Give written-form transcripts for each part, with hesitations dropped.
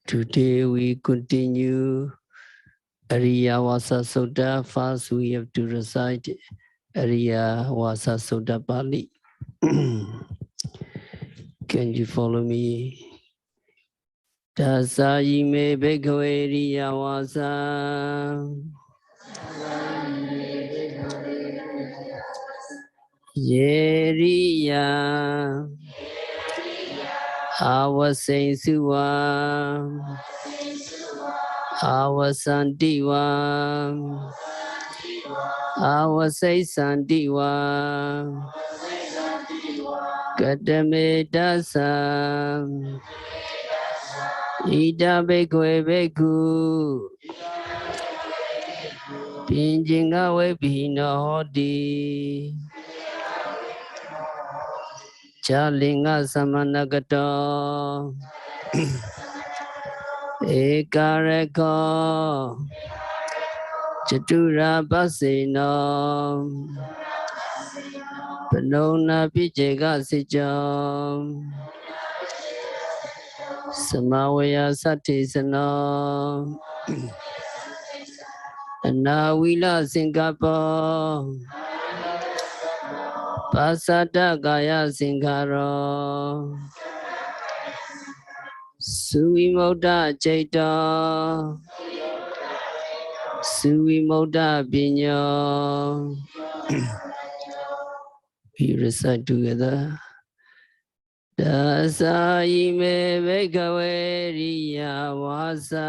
Today we continue Ariyavasa Sutta. First we have to recite Ariyavasa Sutta Pali. Can you follow me? Tasayime Bhagave Ariyavasa Yeriya Avasain Suva Avasantiwa Avasai Santiwa Kadame Dasa Ida Bhagave Bhikkhu Pinjinga Vebhina Hodi Chalinga Samanagato Ekareko Chatura Basino Panona Pijega Sijam Samawaya Satisano Anawila Singapore Pasada Gaya Singaro Suimoda Jaita Suimoda Binyo. We recite together. Dasaime Bhagave Ariyavasa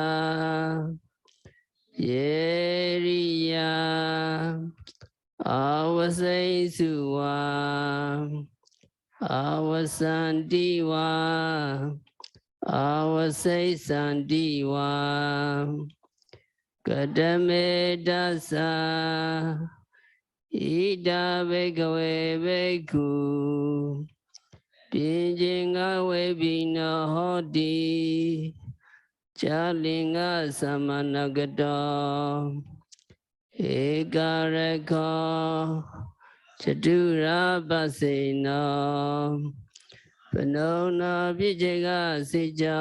Yeriya Avasai Suva Avasantiwa Avasai Santiwa Kadame Dasa Ida Bhagave Bhikkhu Pinjinga Vebhina Hodi Chalinga Samanagato Ekareko Chatura Basino Panona Vijega Sija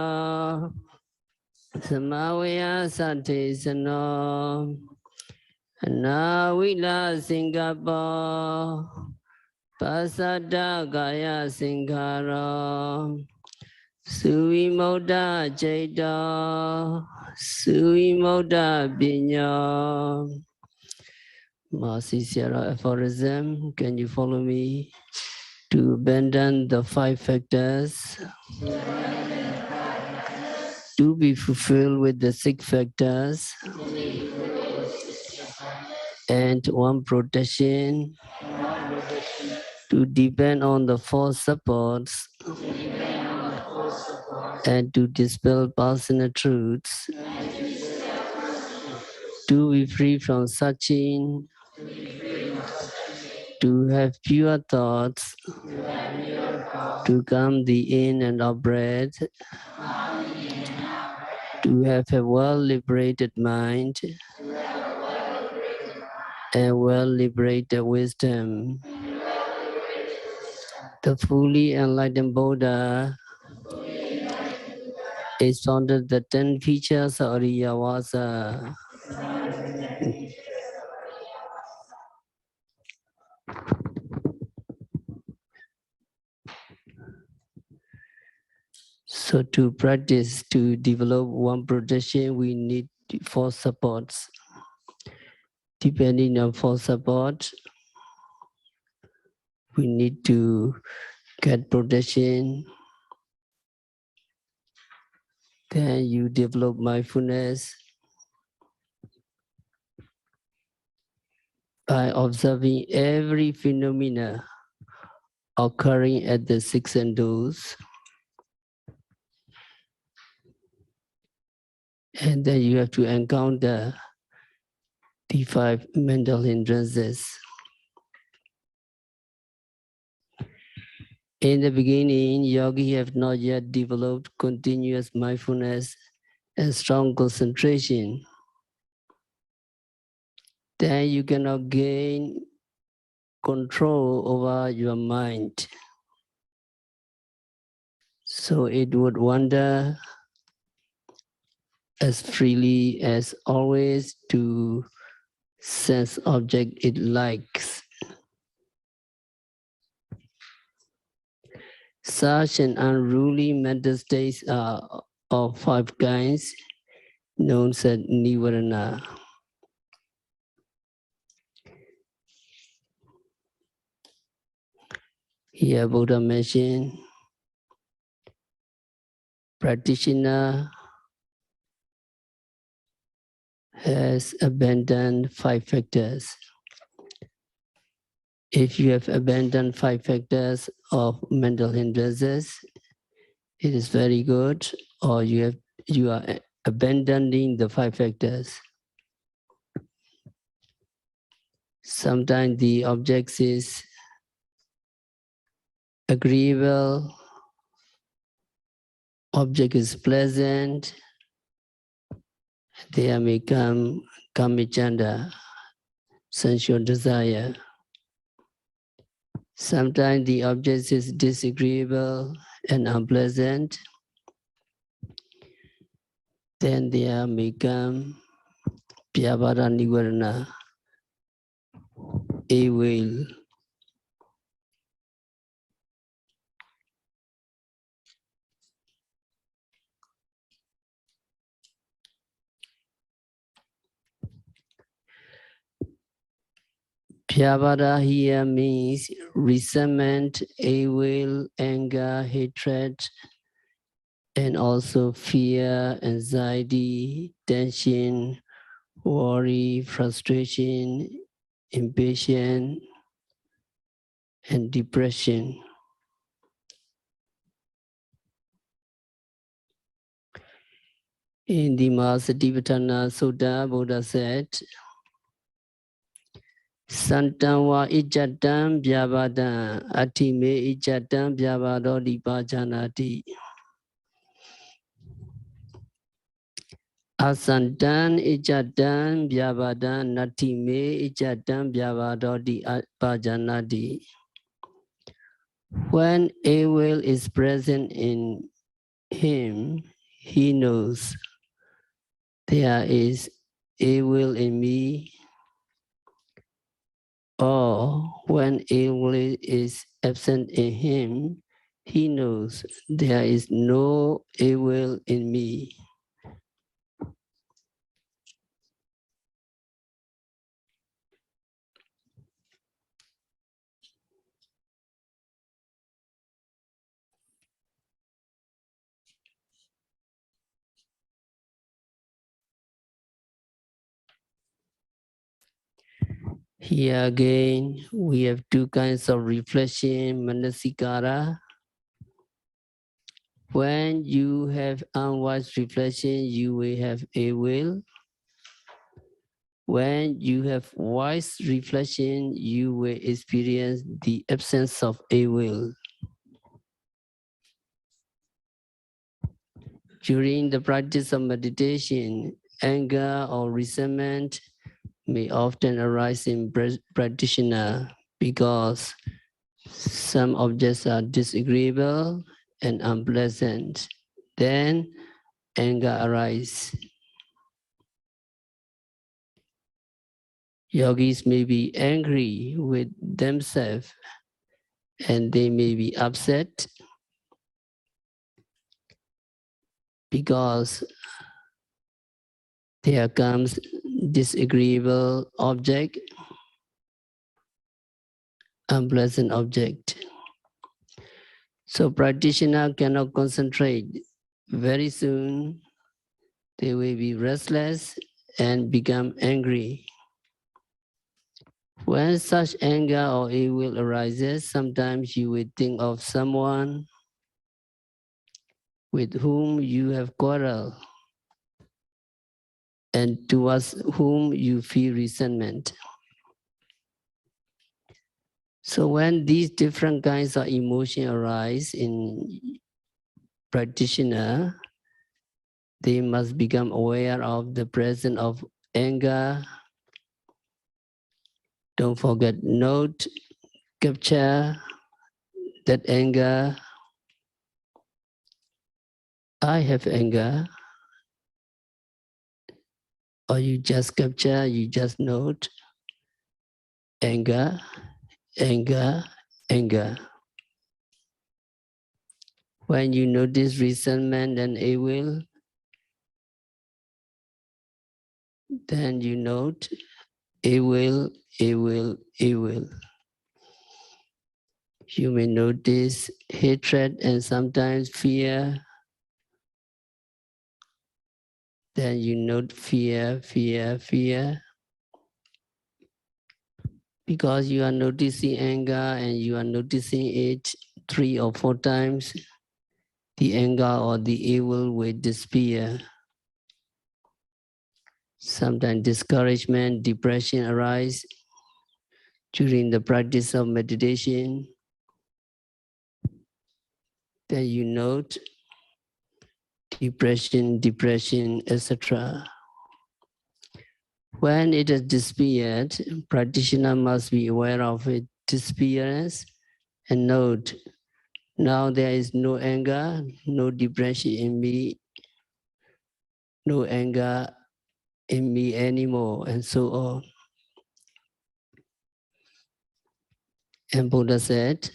Samawaya Satisano Anawila Singapore Pasada Gaya Singaro Suimoda Jaita Suimoda Binyo. Mercy Sierra aphorism. Can you follow me? To abandon the 5 factors, to be fulfilled with the 6 factors, and 1 protection, to depend on the 4 supports, and to dispel personal truths, to be free from searching, to have pure thoughts, to calm the in and out breath, to have a well-liberated mind, and well-liberated wisdom. The fully enlightened Buddha expounded the 10 features of Ariyavasa. So to practice, to develop 1 protection, we need 4 supports. Depending on 4 support, we need to get protection. Then you develop mindfulness by observing every phenomena occurring at the 6 senses. And then you have to encounter the 5 mental hindrances. In the beginning, yogi have not yet developed continuous mindfulness and strong concentration. Then you cannot gain control over your mind. So it would wander as freely as always to sense object it likes. Such an unruly mental states are of 5 kinds, known as Nivarana. Here Buddha mentioned practitioner has abandoned 5 factors. If you have abandoned 5 factors of mental hindrances, it is very good, or you are abandoning the 5 factors. Sometimes the object is agreeable, object is pleasant, they may come kamicchanda, sensual desire. Sometimes the object is disagreeable and unpleasant, then there may come Pyavara Nivarana, a will. Pyavara here means resentment, ill will, anger, hatred, and also fear, anxiety, tension, worry, frustration, impatience, and depression. In the Mahasatipatthana Sutta, Buddha said, Santanwa ijatam vyavadam atime ijatam vyavado dipajanati. Asantan ijatam vyavadam natime ijatam vyavado dipajanati. When a will is present in him, he knows there is a will in me, or when a will is absent in him, he knows there is no a will in me. Here again, we have 2 kinds of reflection, manasikara. When you have unwise reflection, you will have a will. When you have wise reflection, you will experience the absence of a will. During the practice of meditation, anger or resentment may often arise in practitioner because some objects are disagreeable and unpleasant. Then anger arises. Yogis may be angry with themselves and they may be upset because there comes disagreeable object, unpleasant object. So practitioner cannot concentrate. Very soon they will be restless and become angry. When such anger or ill will arises, sometimes you will think of someone with whom you have quarreled and towards whom you feel resentment. So when these different kinds of emotion arise in practitioner, they must become aware of the presence of anger. Don't forget, note, capture that anger. I have anger. or you just capture, you just note anger, anger, anger. When you notice resentment and evil, then you note evil, evil, evil. You may notice hatred and sometimes fear. Then you note fear, fear, fear. Because you are noticing anger and you are noticing it 3 or 4 times, the anger or the evil will disappear. Sometimes discouragement, depression arise during the practice of meditation. Then you note depression, depression, etc. When it has disappeared, practitioner must be aware of its disappearance and note, now there is no anger, no depression in me, no anger in me anymore, and so on. And Buddha said,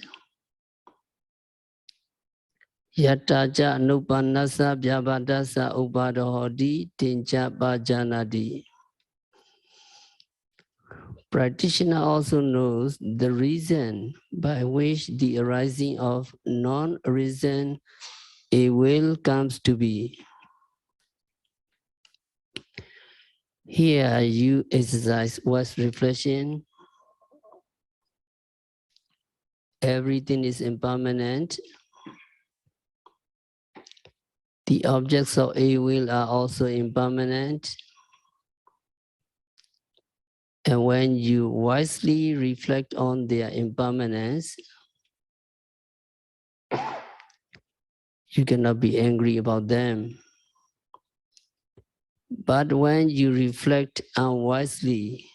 Yataja anupanasa vyabhadasa upadahodi tinja bhajanadi. Practitioner also knows the reason by which the arising of non-reason a will comes to be. Here you exercise what's reflection. Everything is impermanent. The objects of a will are also impermanent. And when you wisely reflect on their impermanence, you cannot be angry about them. But when you reflect unwisely,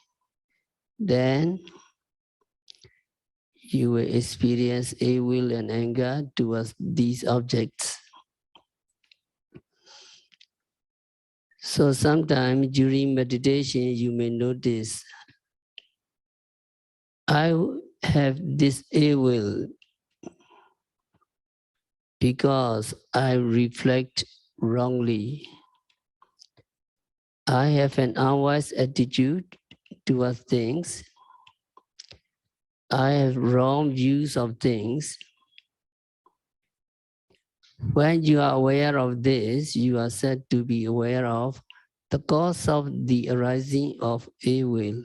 then you will experience ill will and anger towards these objects. So sometimes during meditation, you may notice, I have this ill will because I reflect wrongly. I have an unwise attitude towards things. I have wrong views of things. When you are aware of this, you are said to be aware of the cause of the arising of ill will.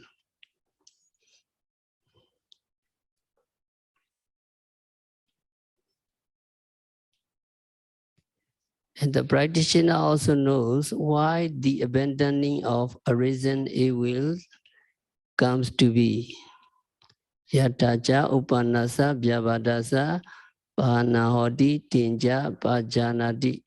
And the practitioner also knows why the abandoning of arisen ill will comes to be. Yataja upanasa vyavadasa pahanahodi tinja pajanadi.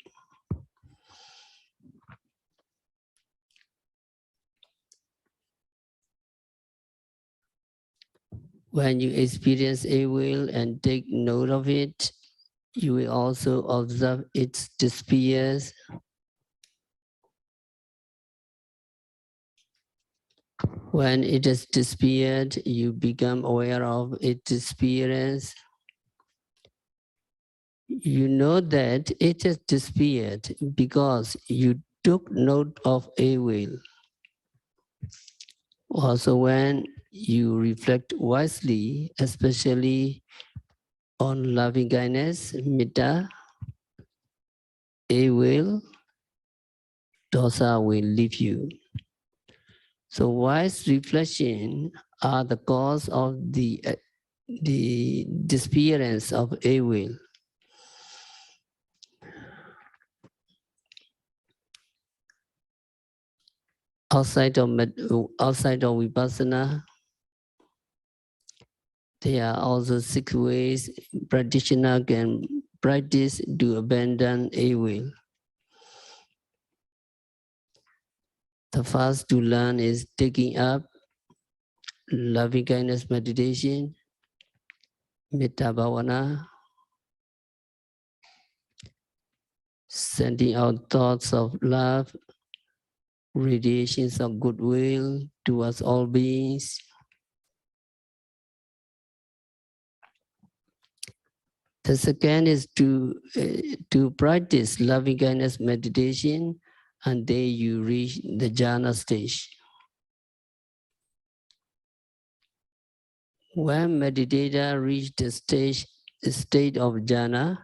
When you experience a will and take note of it, you will also observe its disappears. When it has disappeared, you become aware of its disappearance. You know that it has disappeared because you took note of a will. Also, when you reflect wisely, especially on loving kindness, metta, a will, dosa will leave you. So wise reflection are the cause of the disappearance of a will. Outside of vipassana, there are also 6 ways practitioner can practice to abandon a will. The first to learn is taking up loving kindness meditation, metta bhavana, sending out thoughts of love radiations of goodwill towards all beings. The second is to practice loving kindness meditation until you reach the jhana stage. When meditator reach the state of jhana,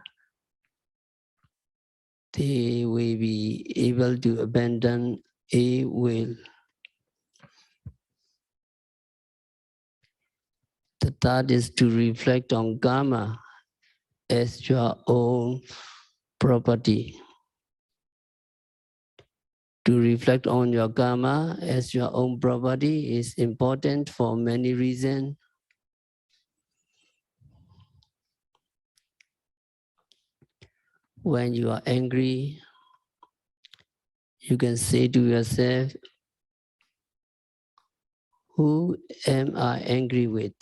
they will be able to abandon a will. The third is to reflect on karma as your own property. To reflect on your karma as your own property is important for many reasons. When you are angry, you can say to yourself, who am I angry with?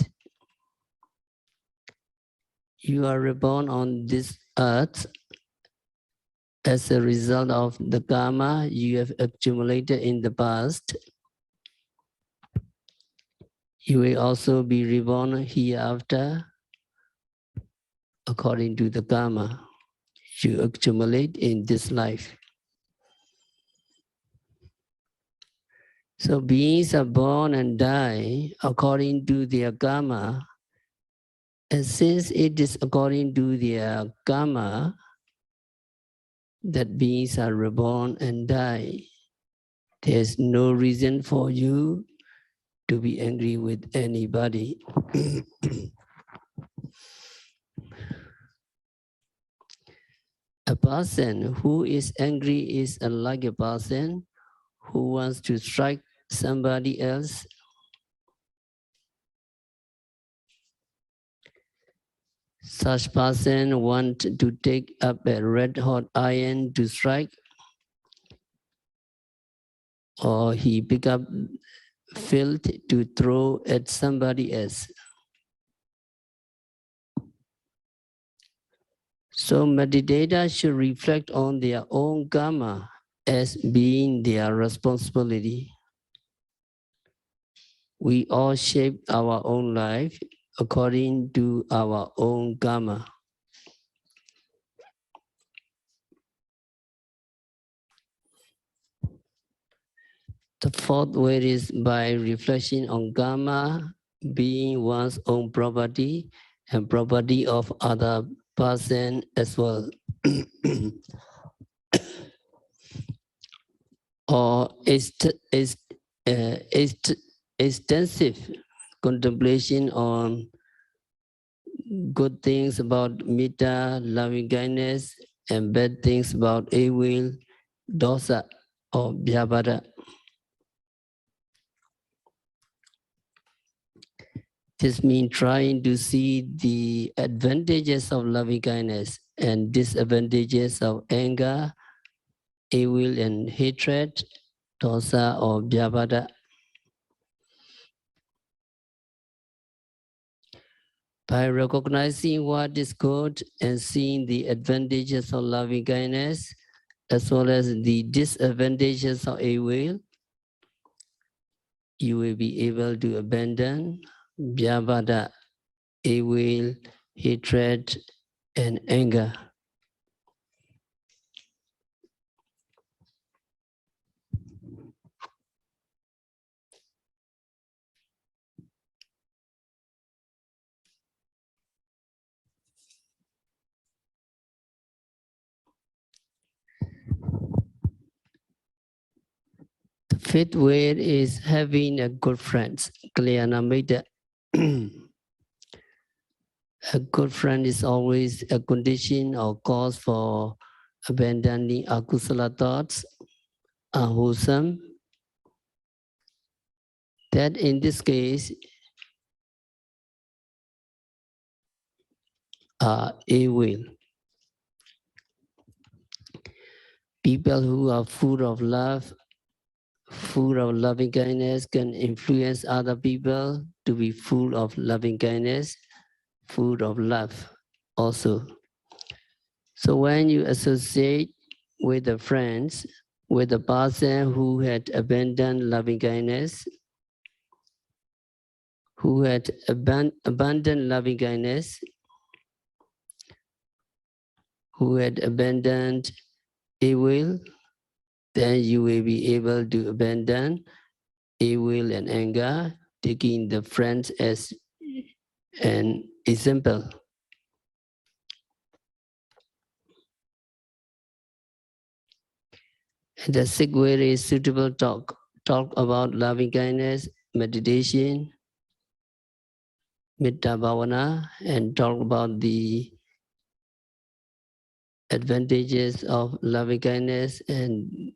You are reborn on this earth as a result of the karma you have accumulated in the past. You will also be reborn hereafter according to the karma you accumulate in this life. So beings are born and die according to their karma. And since it is according to their karma that beings are reborn and die, there's no reason for you to be angry with anybody. A person who is angry is like a person who wants to strike somebody else. Such person want to take up a red-hot iron to strike, or he pick up filth to throw at somebody else. So meditators should reflect on their own karma as being their responsibility. We all shape our own life according to our own karma. The fourth way is by reflection on karma being one's own property and property of other person as well. Or extensive contemplation on good things about metta, loving kindness, and bad things about ill will, dosa, or vyabhara. This means trying to see the advantages of loving kindness and disadvantages of anger, ill will, and hatred, dosa, or vyabhara. By recognizing what is good and seeing the advantages of loving kindness, as well as the disadvantages of ill will, you will be able to abandon vyabhara, ill will, hatred, and anger. The fifth way is having a good friend, kalyanamitta. A good friend is always a condition or cause for abandoning akusala thoughts, unwholesome. That in this case are ill will. People who are full of love, full of loving kindness can influence other people to be full of loving kindness, full of love also. So when you associate with the friends with a person who had abandoned loving kindness, abandoned loving kindness, who had abandoned evil, then you will be able to abandon evil and anger, taking the friends as an example. And the sixth way is suitable talk. Talk about loving kindness, meditation, Metta Bhavana, and talk about the advantages of loving kindness and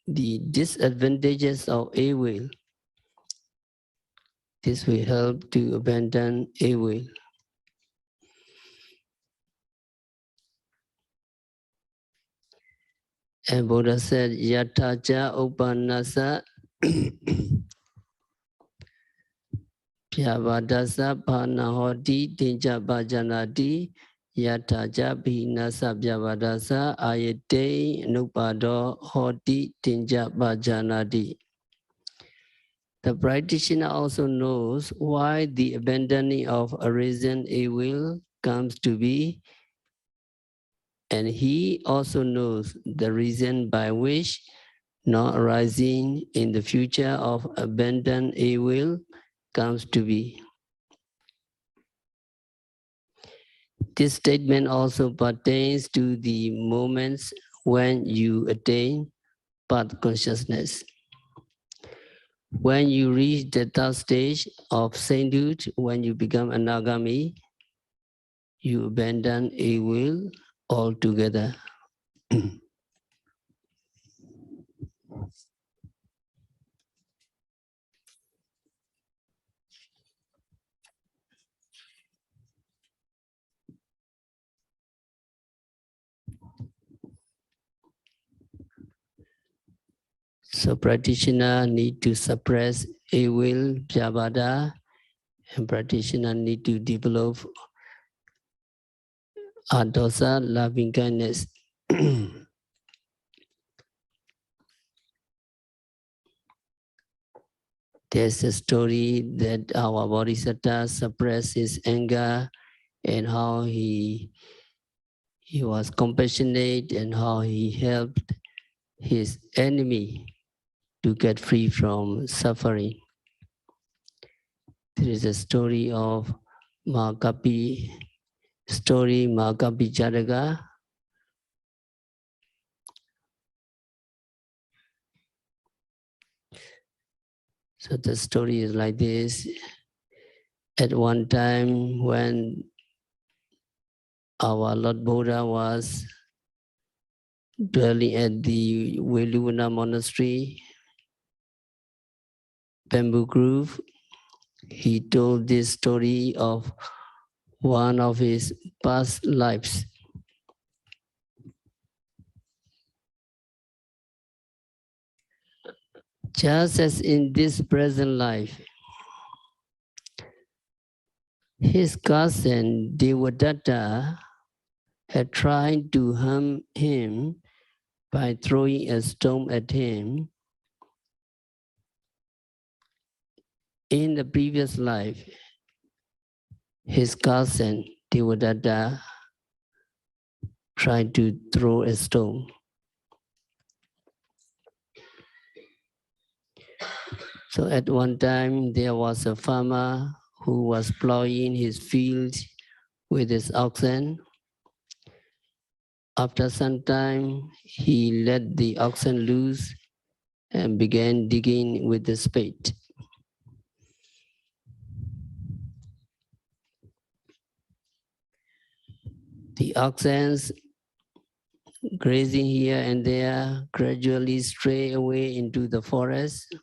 the disadvantages of evil. This will help to abandon evil. And Buddha said, Yataja Upanasa Pyavadasa Panahoti Tinja Bhajanati Yataja Bhinasa Pyavadasa Ayate Nupado Hoti Tinja Bhajanati. The practitioner also knows why the abandoning of arisen evil comes to be, and he also knows the reason by which not arising in the future of abandoned evil comes to be. This statement also pertains to the moments when you attain path consciousness. When you reach the third stage of sainthood, when you become anagami, you abandon evil altogether. So practitioner need to suppress evil, pyavada, and practitioner need to develop adosa, loving kindness. There's a story that our Bodhisattva suppressed his anger and how he was compassionate and how he helped his enemy to get free from suffering. There is a story of Mahakapi Jaraka. So the story is like this. At one time when our Lord Buddha was dwelling at the Veluvana monastery, Bamboo Grove, he told this story of one of his past lives. Just as in this present life, his cousin Devadatta had tried to harm him by throwing a stone at him. In the previous life, his cousin Devadatta tried to throw a stone. So at one time, there was a farmer who was plowing his field with his oxen. After some time, he let the oxen loose and began digging with the spade. The oxen, grazing here and there, gradually stray away into the forest.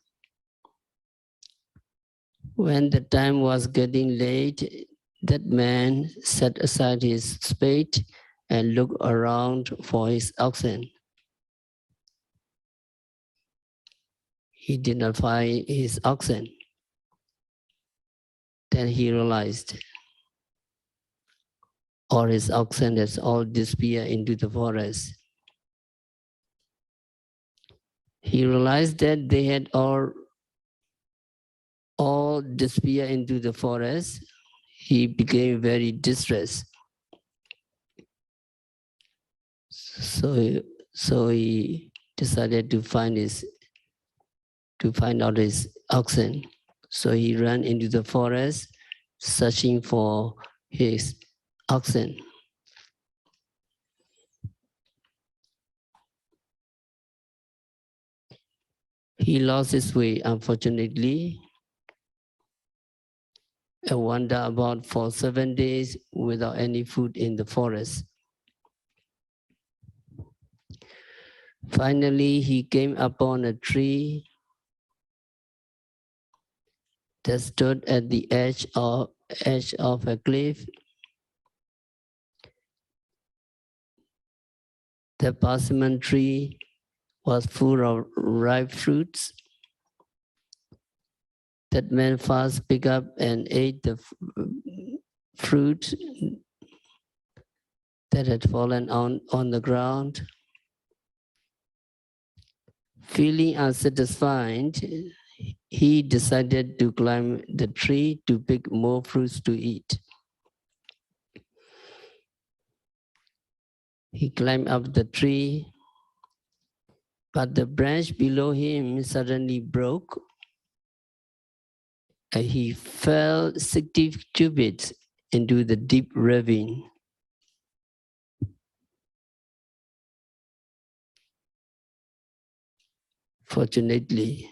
When the time was getting late, that man set aside his spade and looked around for his oxen. He did not find his oxen. Then he realized all his oxen has all disappeared into the forest. He realized that they had all disappeared into the forest. He became very distressed. So he decided to find out his oxen. So he ran into the forest, searching for his oxen. He lost his way, unfortunately, and wandered about for 7 days without any food in the forest. Finally, he came upon a tree that stood at the edge of a cliff. The persimmon tree was full of ripe fruits. That man first picked up and ate the fruit that had fallen on the ground. Feeling unsatisfied, he decided to climb the tree to pick more fruits to eat. He climbed up the tree, but the branch below him suddenly broke, and he fell 60 cubits into the deep ravine. Fortunately,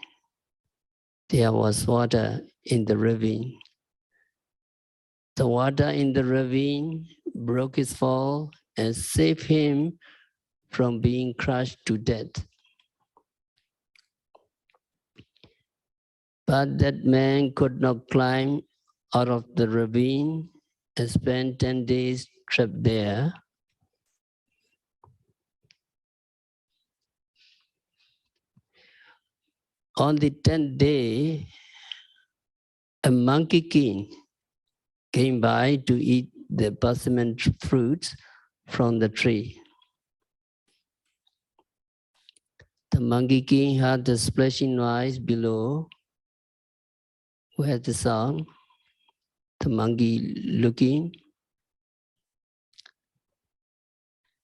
there was water in the ravine. The water in the ravine broke his fall and saved him from being crushed to death. But that man could not climb out of the ravine and spent 10 days trapped there. On the 10th day, a monkey king came by to eat the persimmon fruits from the tree. The monkey king heard the splashing noise below where the sound. The monkey looking,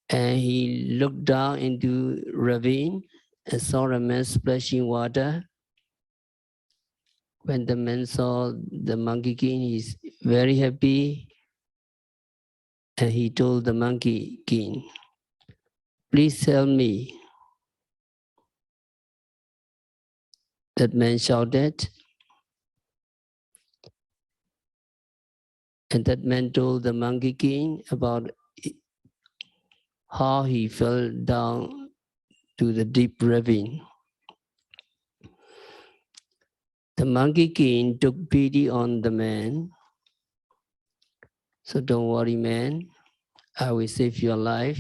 and he looked down into ravine and saw a man splashing water. When the man saw the monkey king, he's very happy, and he told the monkey king, "Please tell me." That man shouted, and that man told the monkey king about how he fell down to the deep ravine. The monkey king took pity on the man. "So don't worry, man, I will save your life."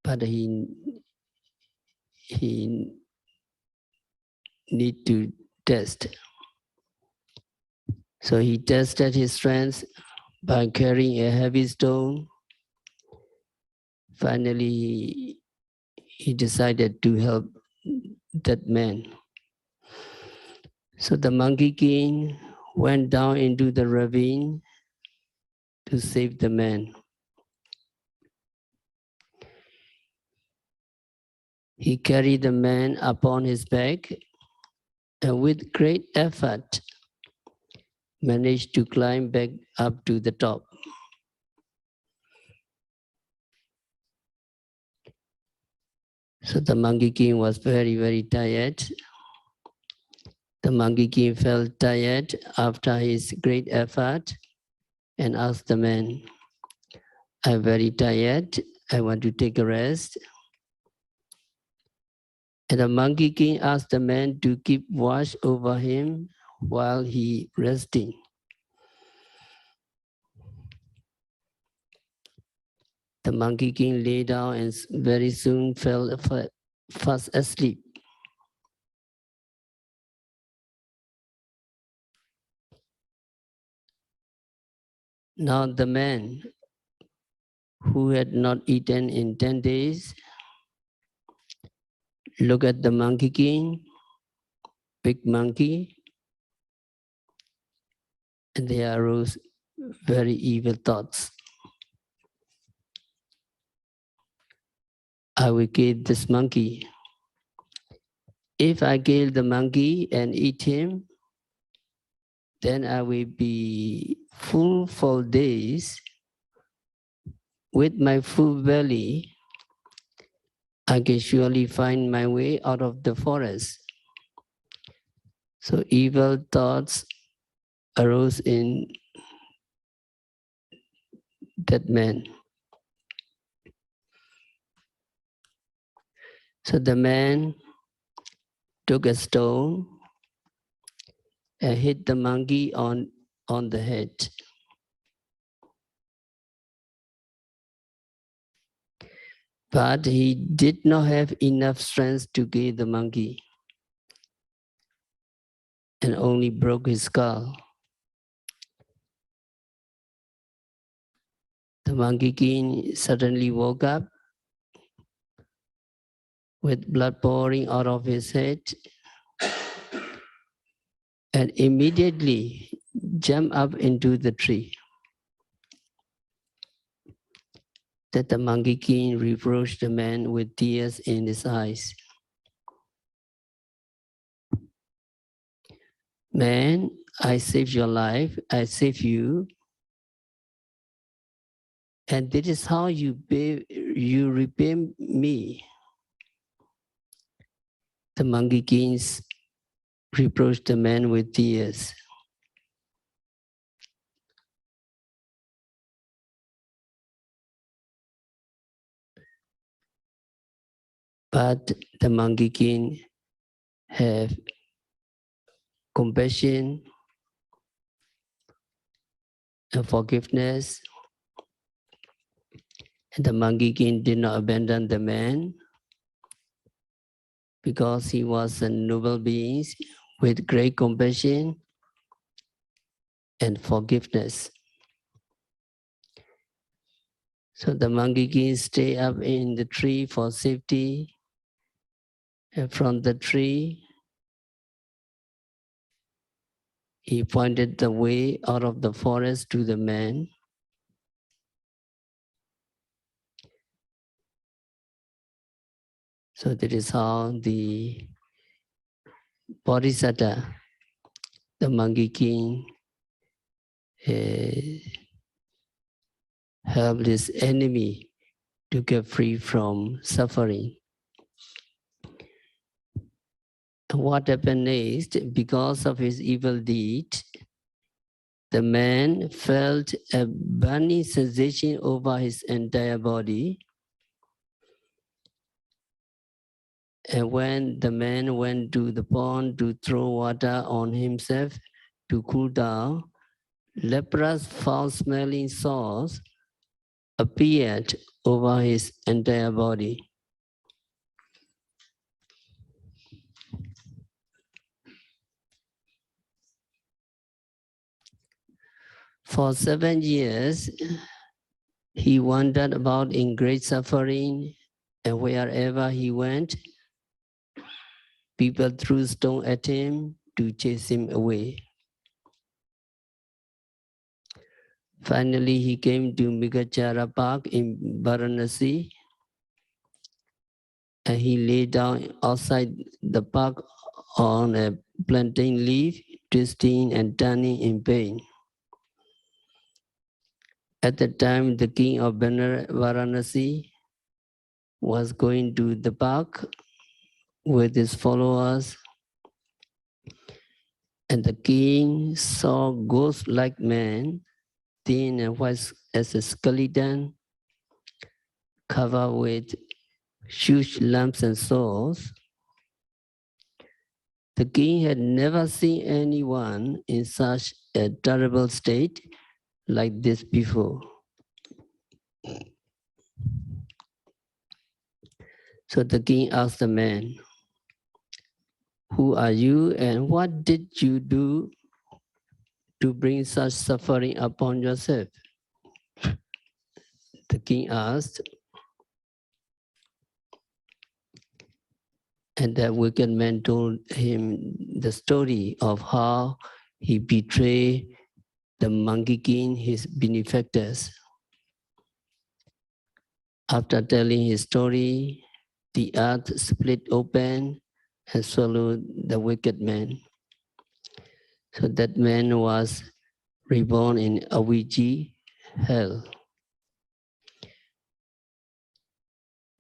But he need to test. So he tested his strength by carrying a heavy stone. Finally, he decided to help that man. So the monkey king went down into the ravine to save the man. He carried the man upon his back and with great effort managed to climb back up to the top. So the monkey king was very, very tired. The monkey king felt tired after his great effort and asked the man, "I'm very tired, I want to take a rest." And the monkey king asked the man to keep watch over him while he resting. The monkey king lay down and very soon fell fast asleep. Now the man who had not eaten in 10 days look at the monkey king, big monkey, and there arose very evil thoughts. I will kill this monkey. If I kill the monkey and eat him, then I will be full for days. With my full belly, I can surely find my way out of the forest. So evil thoughts arose in that man. So the man took a stone and hit the monkey on the head. But he did not have enough strength to kill the monkey and only broke his skull. The monkey king suddenly woke up with blood pouring out of his head and immediately jumped up into the tree. That the monkey king reproached the man with tears in his eyes. Man, I saved your life, I saved you, and this is how you repay me. The monkey king reproached the man with tears. But the monkey king have compassion and forgiveness. And the monkey king did not abandon the man because he was a noble being with great compassion and forgiveness. So the monkey king stayed up in the tree for safety. And from the tree, he pointed the way out of the forest to the man. So that is how the Bodhisattva, the monkey king, helped his enemy to get free from suffering. And what happened next? Because of his evil deed, the man felt a burning sensation over his entire body. And when the man went to the pond to throw water on himself to cool down, leprous, foul-smelling sores appeared over his entire body. For 7 years, he wandered about in great suffering, and wherever he went, people threw stones at him to chase him away. Finally, he came to Migachara Park in Varanasi, and he lay down outside the park on a plantain leaf, twisting and turning in pain. At the time, the king of Varanasi was going to the park with his followers, and the king saw a ghost-like man, thin and white as a skeleton, covered with huge lumps and sores. The king had never seen anyone in such a terrible state like this before. So the king asked the man, "Who are you and what did you do to bring such suffering upon yourself?" The king asked, And that wicked man told him the story of how he betrayed the monkey king, his benefactors. After telling his story, the earth split open and swallowed the wicked man. So that man was reborn in Aviji, hell.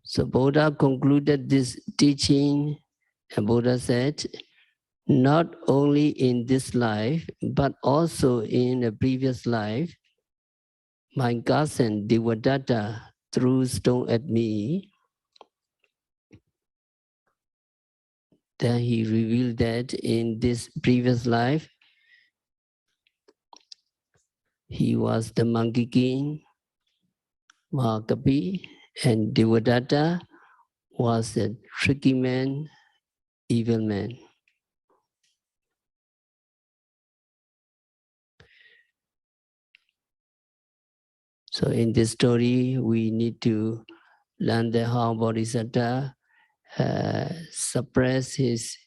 So Buddha concluded this teaching, and Buddha said, not only in this life, but also in a previous life, my cousin Devadatta threw stone at me. Then he revealed that in this previous life, he was the monkey king, Mahakapi, and Devadatta was a tricky man, evil man. So in this story, we need to learn that how Bodhisattva suppress his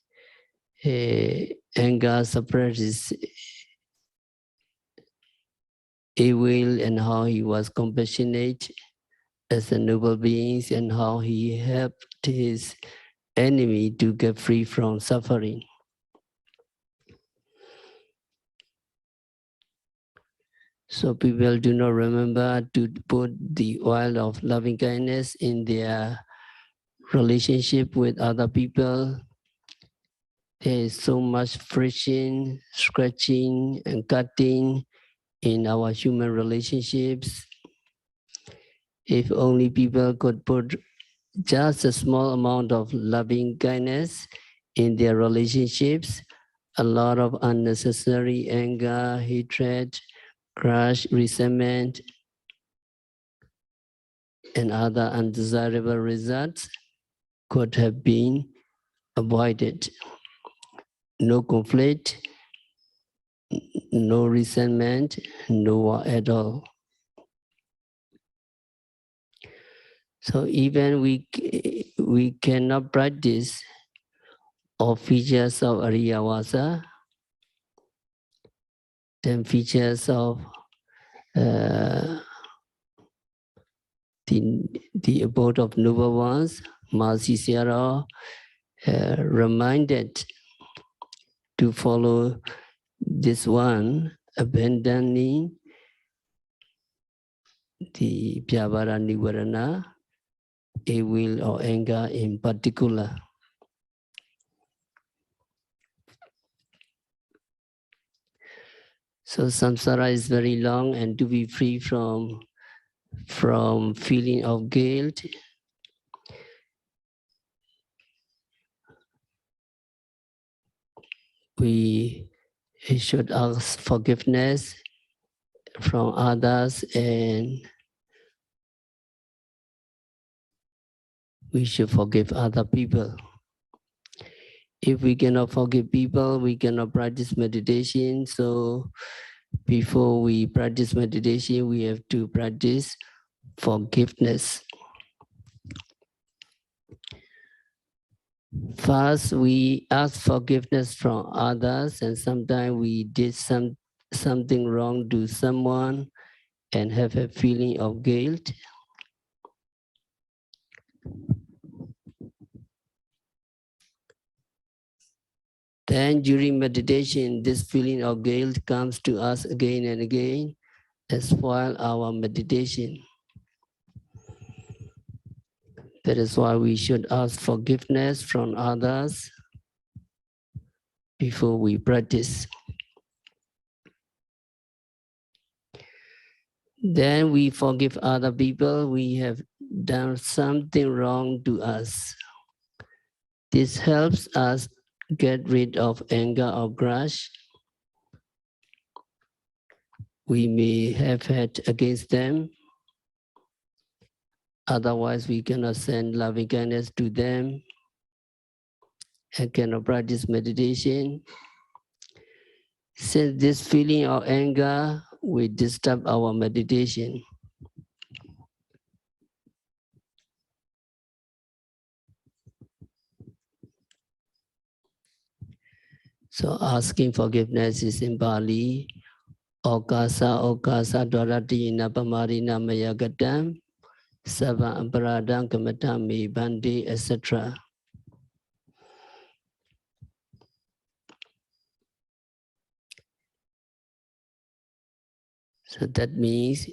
anger, suppress his evil, and how he was compassionate as a noble being, and how he helped his enemy to get free from suffering. So people do not remember to put the oil of loving kindness in their relationship with other people. There is so much friction, scratching, and cutting in our human relationships. If only people could put just a small amount of loving kindness in their relationships, a lot of unnecessary anger, hatred, grudge, resentment, and other undesirable results could have been avoided. No conflict, no resentment, no war at all. So even we cannot practice all features of Ariyavasa, 10 features of the abode of noble ones, Mahasi Sayadaw reminded to follow this one, abandoning the Pyavara Nivarana, will or anger in particular. So samsara is very long, and to be free from feeling of guilt, we should ask forgiveness from others, and we should forgive other people. If we cannot forgive people, we cannot practice meditation. So before we practice meditation, we have to practice forgiveness. First, we ask forgiveness from others, and sometimes we did something wrong to someone and have a feeling of guilt. Then during meditation, this feeling of guilt comes to us again and again and spoil our meditation. That is why we should ask forgiveness from others before we practice. Then we forgive other people. We have done something wrong to us. This helps us get rid of anger or grudge we may have had against them. Otherwise, we cannot send loving kindness to them and cannot practice meditation. Since this feeling of anger will disturb our meditation. So asking forgiveness is in Pali, Okasa Dwarati Pamarina Mayagatam, Sava Aparadam Kamatami Bandi, etc. So that means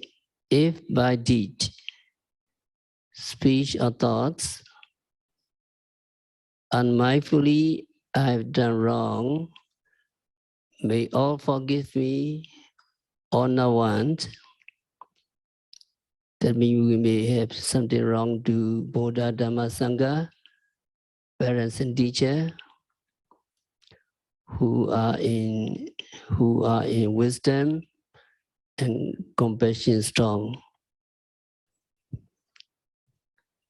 if by deed, speech or thoughts, unmindfully I have done wrong, may all forgive me or no one. That means we may have something wrong to Buddha, Dhamma, Sangha, parents and teacher who are in wisdom and compassion strong.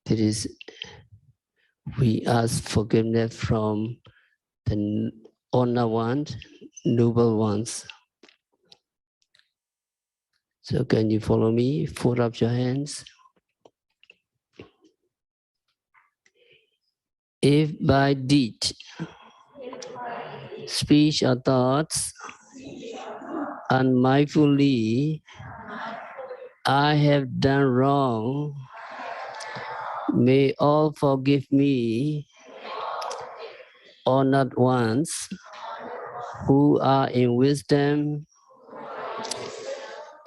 That is, we ask forgiveness from the honor ones, noble ones. So can you follow me? Fold up your hands. If by deed, speech or thoughts, unmindfully, I have done wrong, may all forgive me, or not once, who are in wisdom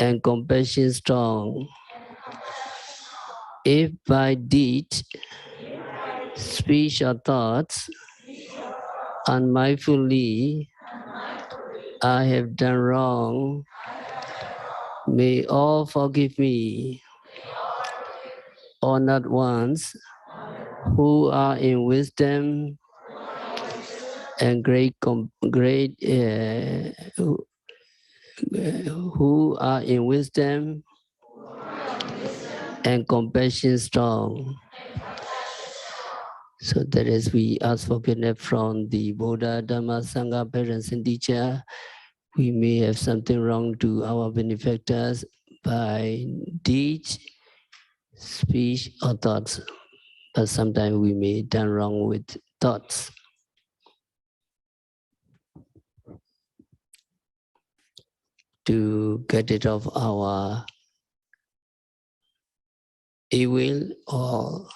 and compassion strong. If by deed, speech or thoughts, unmindfully, I have done wrong, may all forgive me, or not once, who are in wisdom and who are in wisdom and compassion strong. So that is, we ask forgiveness from the Buddha, Dhamma, Sangha, parents and teacher. We may have something wrong to our benefactors by deed, speech or thoughts. But sometimes we may have done wrong with thoughts. To get rid of our evil or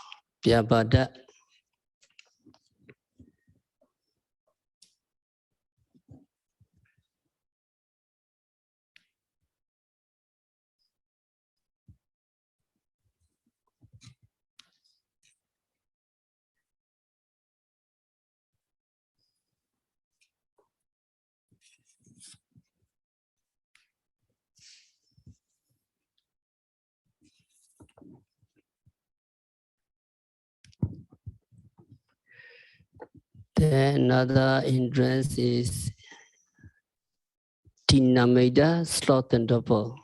Vyabhada. Then another hindrance is Tinameda, sloth and double,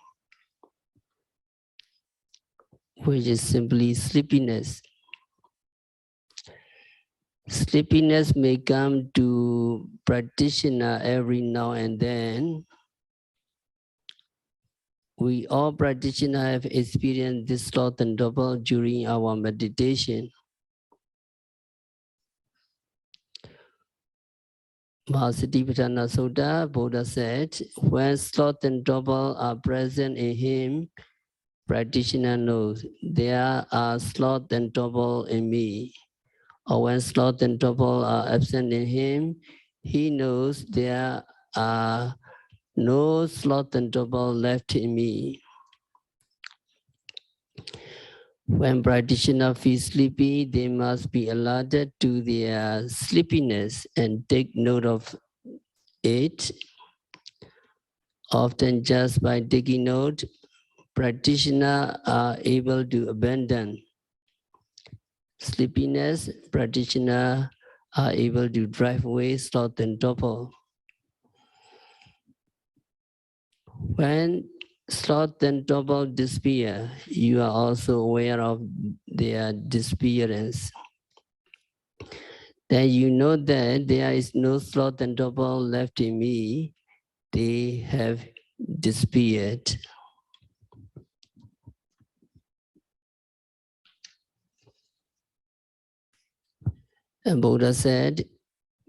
which is simply sleepiness. Sleepiness may come to practitioner every now and then. We all practitioners have experienced this sloth and double during our meditation. Mahasatipatthana Sutta, Buddha said, when sloth and double are present in him, practitioner knows there are sloth and double in me. Or when sloth and trouble are absent in him, he knows there are no sloth and trouble left in me. When practitioners feel sleepy, they must be alerted to their sleepiness and take note of it. Often just by taking note, practitioners are able to abandon sleepiness. Practitioners are able to drive away sloth and trouble. When sloth and trouble disappear, you are also aware of their disappearance. Then you know that there is no sloth and trouble left in me, they have disappeared. And Buddha said,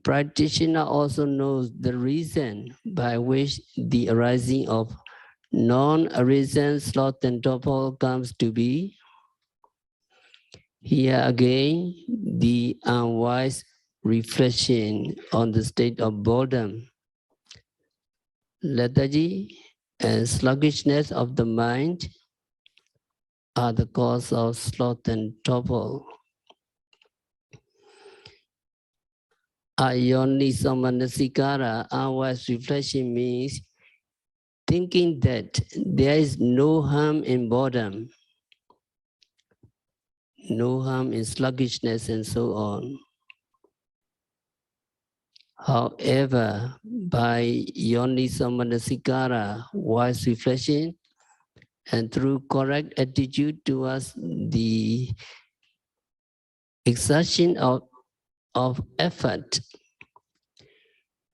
Practitioner also knows the reason by which the arising of non-arisen sloth and torpor comes to be. Here again, the unwise reflection on the state of boredom, lethargy, and sluggishness of the mind are the cause of sloth and torpor. Ayonisamanasikara, unwise reflection means thinking that there is no harm in boredom, no harm in sluggishness, and so on. However, by yonisamanasikara, wise reflection, and through correct attitude towards the exertion of effort,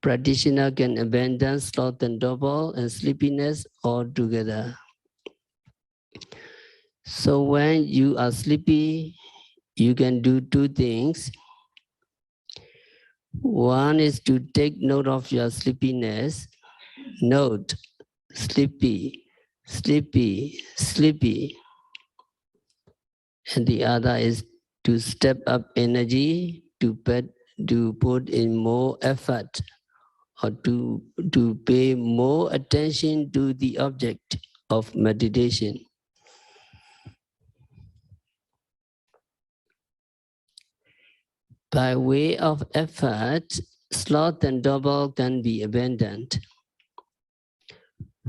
practitioner can abandon sloth and torpor and sleepiness altogether. So when you are sleepy, you can do two things. One is to take note of your sleepiness. Note, sleepy, sleepy, sleepy. And the other is to step up energy, to put in more effort, or to pay more attention to the object of meditation. By way of effort, sloth and torpor can be abandoned.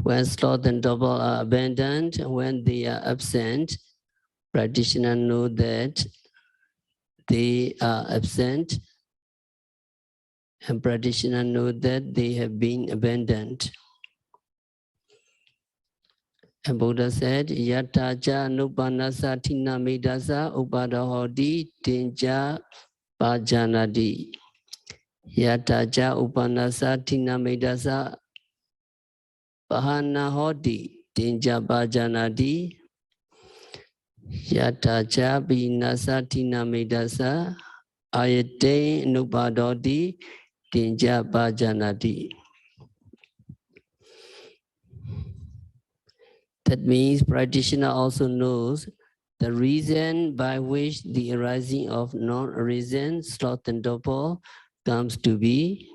When sloth and torpor are abandoned, when they are absent, practitioners know that they are absent, and practitioners know that they have been abandoned. And Buddha said, Yataja nupanasa tina medasa upadahodi tinja pajanadi. Yataja upanasa tina medasa pahanahodi tinja pajanadi. Yataja binasa tina medasa ayate nupadodi tinja pajanadi. That means practitioner also knows the reason by which the arising of non-arisen sloth and torpor comes to be.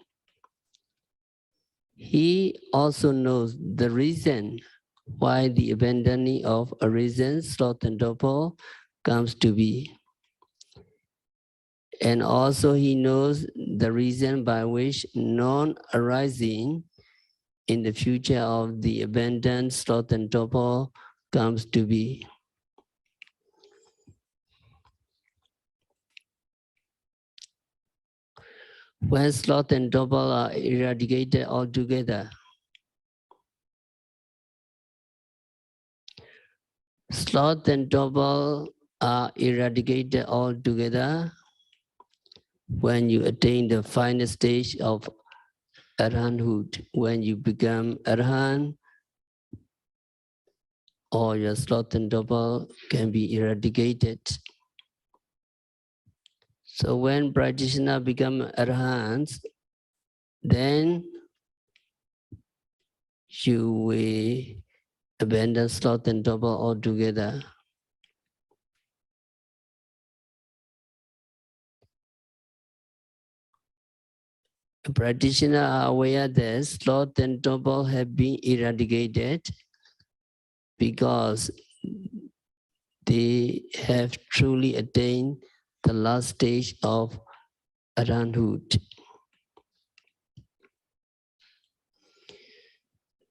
He also knows the reason why the abandoning of arisen sloth and torpor comes to be. And also he knows the reason by which non-arising in the future of the abandoned sloth and torpor comes to be. When sloth and torpor are eradicated altogether, sloth and torpor are eradicated altogether when you attain the final stage of arahanthood. When you become arahant, all your sloth and torpor can be eradicated. So when practitioner become arahants, then you will abandon sloth and torpor altogether. Practitioners are aware that sloth and torpor have been eradicated because they have truly attained the last stage of arahanthood.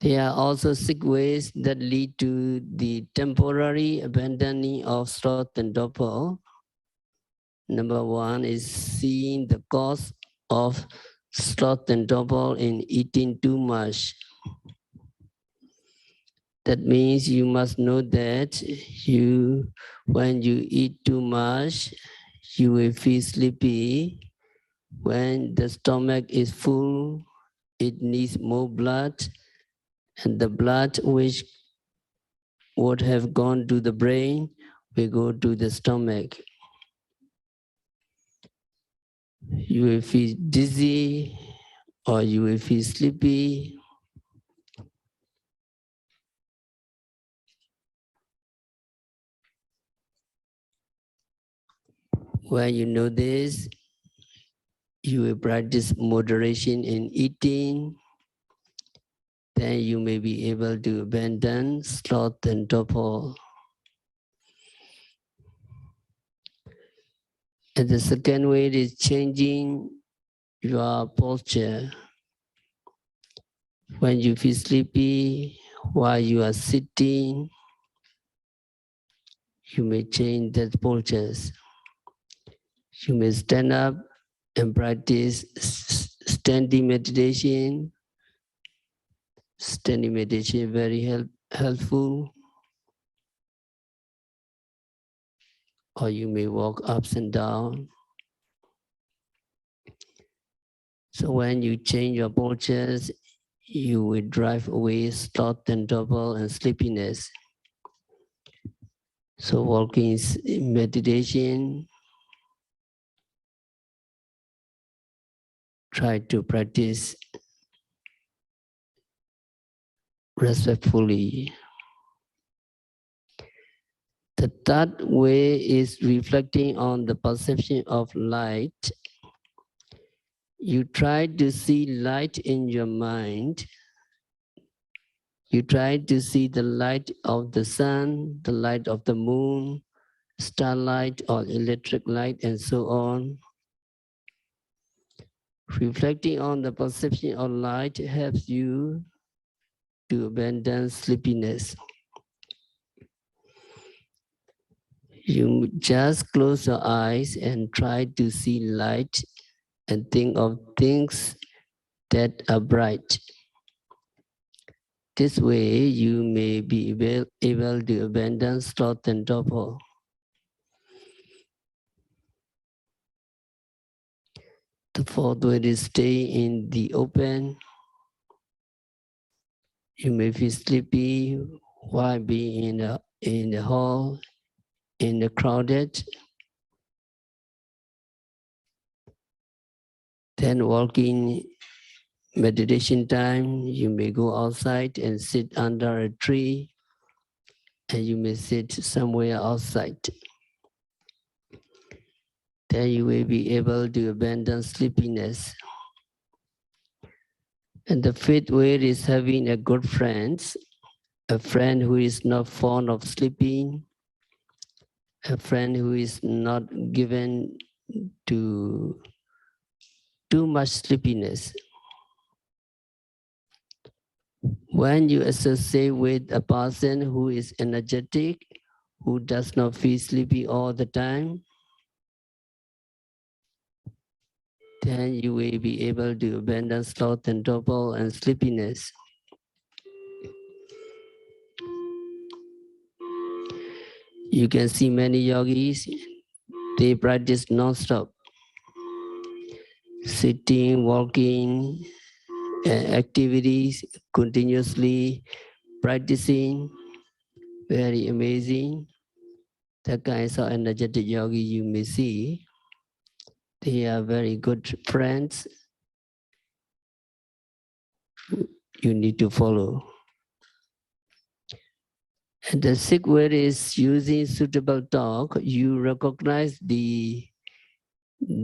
There are also 6 ways that lead to the temporary abandoning of sloth and torpor. Number 1 is seeing the cause of sloth and torpor in eating too much. That means you must know that when you eat too much, you will feel sleepy. When the stomach is full, it needs more blood, and the blood which would have gone to the brain will go to the stomach. You will feel dizzy or you will feel sleepy. When you know this, you will practice moderation in eating. Then you may be able to abandon sloth and torpor. And the second way is changing your posture. When you feel sleepy while you are sitting, you may change that postures. You may stand up and practice standing meditation. Standing meditation very helpful. Or you may walk ups and down. So when you change your postures, you will drive away sloth and torpor and sleepiness. So walking is meditation. Try to practice respectfully. The third way is reflecting on the perception of light. You try to see light in your mind. You try to see the light of the sun, the light of the moon, starlight or electric light, and so on. Reflecting on the perception of light helps you to abandon sleepiness. You just close your eyes and try to see light and think of things that are bright. This way, you may be able to abandon sloth and torpor. The fourth way is stay in the open. You may feel sleepy while being in the hall, in the crowded. Then walking meditation time, you may go outside and sit under a tree, and you may sit somewhere outside. Then you will be able to abandon sleepiness. And the fifth way is having a good friend, a friend who is not fond of sleeping, a friend who is not given to too much sleepiness. When you associate with a person who is energetic, who does not feel sleepy all the time, then you will be able to abandon sloth and torpor and sleepiness. You can see many yogis, they practice non-stop. Sitting, walking, activities, continuously practicing, very amazing. The kinds of energetic yogi you may see, they are very good friends. You need to follow. And the sixth word is using suitable talk. You recognize the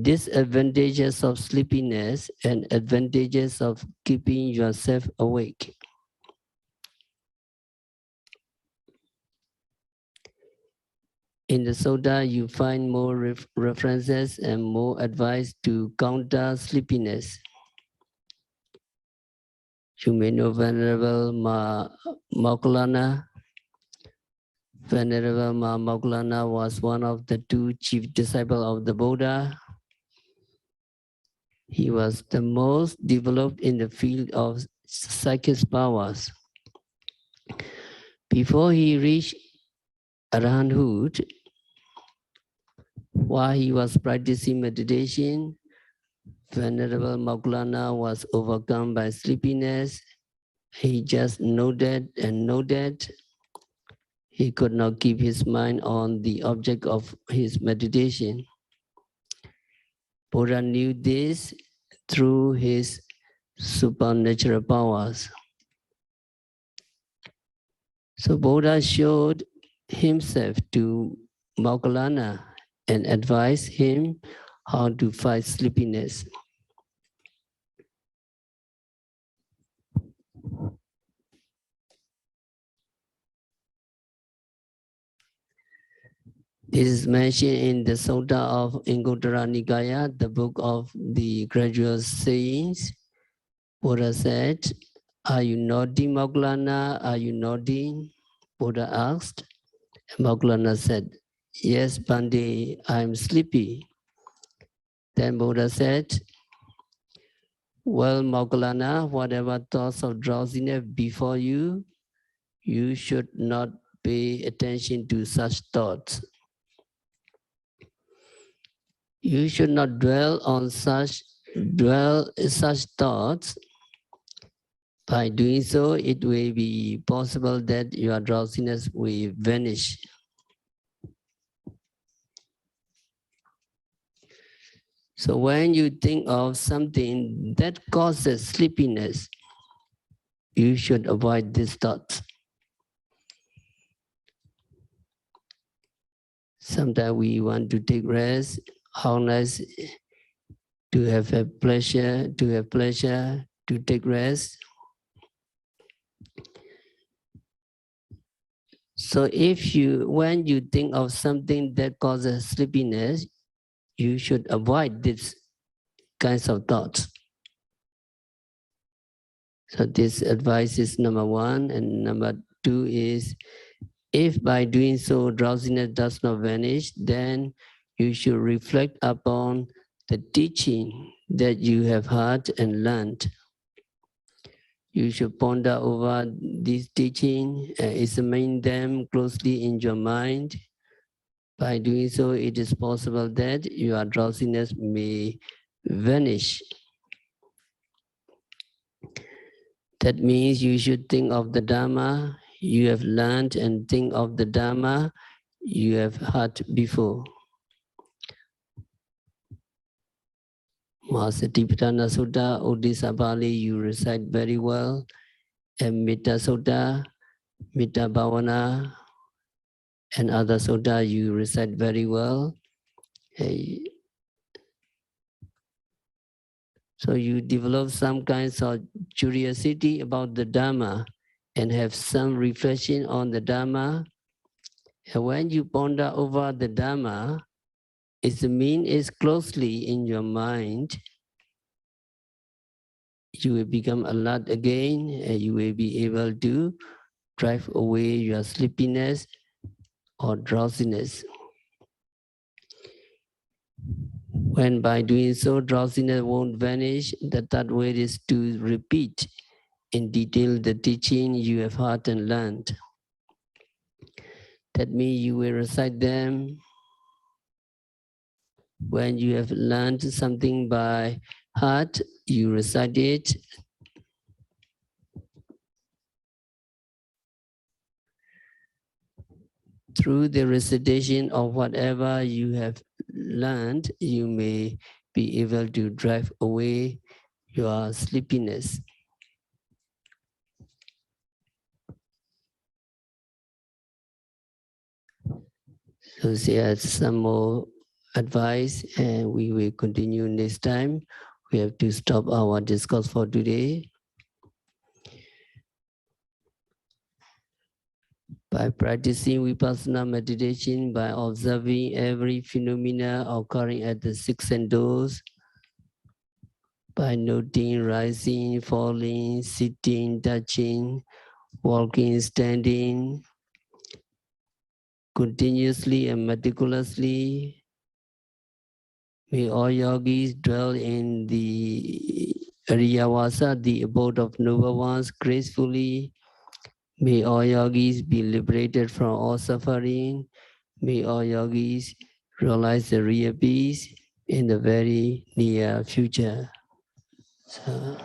disadvantages of sleepiness and advantages of keeping yourself awake. In the Sutta, you find more references and more advice to counter sleepiness. You may know Venerable Moggallana. Venerable Moggallana was one of the two chief disciples of the Buddha. He was the most developed in the field of psychic powers. Before he reached arahanthood, while he was practicing meditation, Venerable Moggallana was overcome by sleepiness. He just nodded and nodded. He could not keep his mind on the object of his meditation. Buddha knew this through his supernatural powers. So Buddha showed himself to Moggallana and advised him how to fight sleepiness. This is mentioned in the Sutta of Anguttara Nikaya, the book of the gradual sayings. Buddha said, "Are you nodding, Moggallana? Are you nodding?" Buddha asked. Moggallana said, "Yes, Bhante, I'm sleepy." Then Buddha said, "Well, Moggallana, whatever thoughts of drowsiness before you, you should not pay attention to such thoughts. You should not dwell on such thoughts. By doing so, it will be possible that your drowsiness will vanish." So when you think of something that causes sleepiness, you should avoid these thoughts. Sometimes we want to take rest. How nice to have pleasure, to take rest. So when you think of something that causes sleepiness, you should avoid these kinds of thoughts. So this advice is number one, and number two is, if by doing so drowsiness does not vanish, then you should reflect upon the teaching that you have heard and learned. You should ponder over this teaching and examine them closely in your mind. By doing so, it is possible that your drowsiness may vanish. That means you should think of the Dharma you have learned and think of the Dharma you have heard before. Mahasatipatthana Sutta, Uddisa Bali, you recite very well. And Metta Sutta, Metta Bhavana, and other Sutta, you recite very well. So you develop some kinds of curiosity about the Dharma and have some reflection on the Dharma. And when you ponder over the Dharma, its meaning is closely in your mind. You will become alert again, and you will be able to drive away your sleepiness or drowsiness. When by doing so, drowsiness won't vanish, the third way is to repeat in detail the teaching you have heard and learned. That means you will recite them. When you have learned something by heart, you recite it. Through the recitation of whatever you have learned, you may be able to drive away your sleepiness. So here's some more advice, and we will continue next time. We have to stop our discourse for today. By practicing Vipassana meditation, by observing every phenomena occurring at the six senses, by noting rising, falling, sitting, touching, walking, standing, continuously and meticulously, may all yogis dwell in the Ariyavasa, the abode of noble ones, gracefully. May all yogis be liberated from all suffering. May all yogis realize the real peace in the very near future. So,